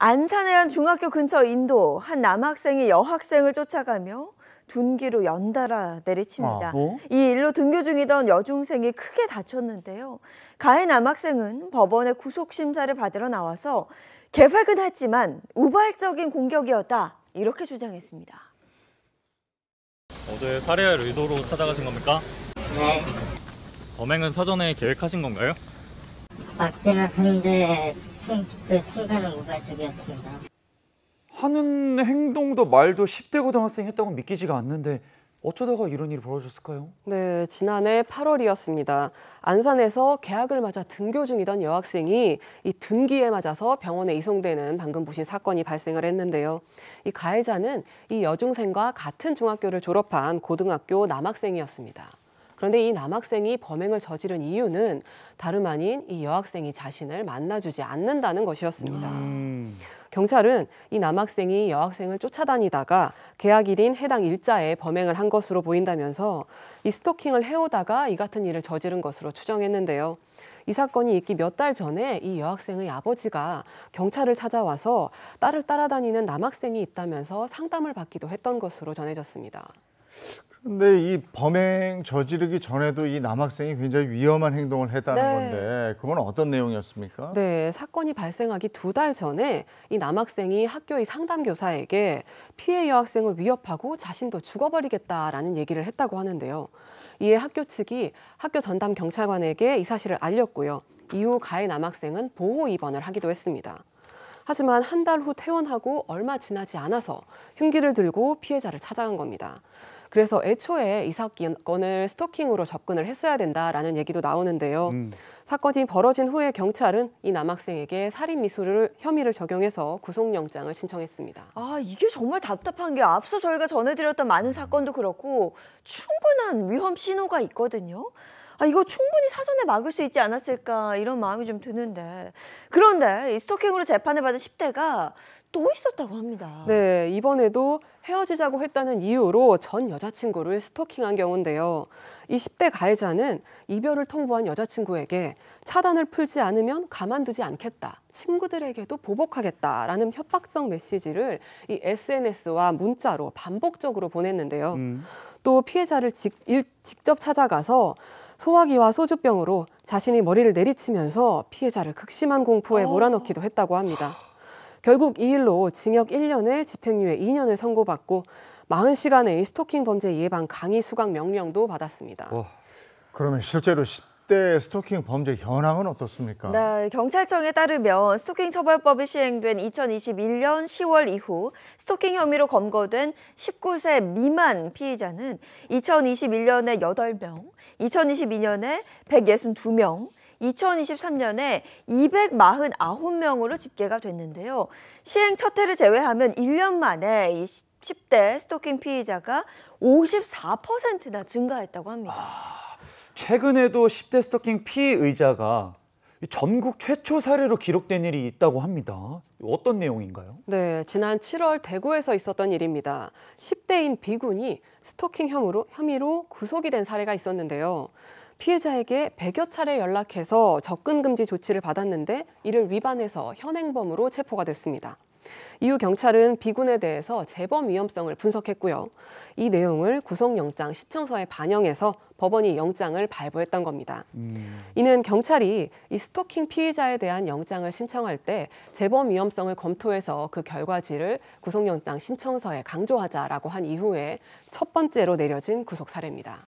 안산의 한 중학교 근처 인도 한 남학생이 여학생을 쫓아가며 둔기로 연달아 내리칩니다. 이 일로 등교 중이던 여중생이 크게 다쳤는데요. 가해 남학생은 법원에 구속심사를 받으러 나와서 계획은 했지만 우발적인 공격이었다, 이렇게 주장했습니다. 어제 살해할 의도로 찾아가신 겁니까? 네, 범행은 사전에 계획하신 건가요? 맞기는 한데 그 순간은 우발적이었습니다. 하는 행동도 말도 10대 고등학생이 했다고 믿기지가 않는데 어쩌다가 이런 일이 벌어졌을까요? 네, 지난해 8월이었습니다. 안산에서 개학을 맞아 등교 중이던 여학생이 이 둔기에 맞아서 병원에 이송되는 방금 보신 사건이 발생을 했는데요. 이 가해자는 이 여중생과 같은 중학교를 졸업한 고등학교 남학생이었습니다. 그런데 이 남학생이 범행을 저지른 이유는 다름 아닌 이 여학생이 자신을 만나주지 않는다는 것이었습니다. 경찰은 이 남학생이 여학생을 쫓아다니다가 개학일인 해당 일자에 범행을 한 것으로 보인다면서 이 스토킹을 해오다가 이 같은 일을 저지른 것으로 추정했는데요. 이 사건이 있기 몇 달 전에 이 여학생의 아버지가 경찰을 찾아와서 딸을 따라다니는 남학생이 있다면서 상담을 받기도 했던 것으로 전해졌습니다. 근데 이 범행 저지르기 전에도 이 남학생이 굉장히 위험한 행동을 했다는 건데 그건 어떤 내용이었습니까? 네, 사건이 발생하기 2달 전에 이 남학생이 학교의 상담교사에게 피해 여학생을 위협하고 자신도 죽어버리겠다라는 얘기를 했다고 하는데요. 이에 학교 측이 학교 전담 경찰관에게 이 사실을 알렸고요. 이후 가해 남학생은 보호 입원을 하기도 했습니다. 하지만 한 달 후 퇴원하고 얼마 지나지 않아서 흉기를 들고 피해자를 찾아간 겁니다. 그래서 애초에 이 사건을 스토킹으로 접근을 했어야 된다라는 얘기도 나오는데요. 사건이 벌어진 후에 경찰은 이 남학생에게 살인 미수 혐의를 적용해서 구속영장을 신청했습니다. 이게 정말 답답한 게 앞서 저희가 전해드렸던 많은 사건도 그렇고 충분한 위험 신호가 있거든요. 이거 충분히 사전에 막을 수 있지 않았을까, 이런 마음이 좀 드는데, 그런데 이 스토킹으로 재판을 받은 10대가 또 있었다고 합니다. 네, 이번에도 헤어지자고 했다는 이유로 전 여자친구를 스토킹한 경우인데요. 이 10대 가해자는 이별을 통보한 여자친구에게 차단을 풀지 않으면 가만두지 않겠다, 친구들에게도 보복하겠다라는 협박성 메시지를 이 SNS와 문자로 반복적으로 보냈는데요. 또 피해자를 직접 찾아가서 소화기와 소주병으로 자신이 머리를 내리치면서 피해자를 극심한 공포에 몰아넣기도 했다고 합니다. 결국 이 일로 징역 1년에 집행유예 2년을 선고받고 40시간의 스토킹 범죄 예방 강의 수강 명령도 받았습니다. 그러면 실제로 10대 스토킹 범죄 현황은 어떻습니까? 네, 경찰청에 따르면 스토킹 처벌법이 시행된 2021년 10월 이후 스토킹 혐의로 검거된 19세 미만 피의자는 2021년에 8명, 2022년에 162명, 2023년에 249명으로 집계가 됐는데요. 시행 첫 해를 제외하면 1년 만에 이 10대 스토킹 피의자가 54%나 증가했다고 합니다. 최근에도 10대 스토킹 피의자가 전국 최초 사례로 기록된 일이 있다고 합니다. 어떤 내용인가요? 네, 지난 7월 대구에서 있었던 일입니다. 10대인 B군이 스토킹 혐의로 구속이 된 사례가 있었는데요. 피해자에게 100여 차례 연락해서 접근 금지 조치를 받았는데 이를 위반해서 현행범으로 체포가 됐습니다. 이후 경찰은 B군에 대해서 재범 위험성을 분석했고요. 이 내용을 구속영장 신청서에 반영해서 법원이 영장을 발부했던 겁니다. 이는 경찰이 이 스토킹 피의자에 대한 영장을 신청할 때 재범 위험성을 검토해서 그 결과지를 구속영장 신청서에 강조하자라고 한 이후에 첫 번째로 내려진 구속 사례입니다.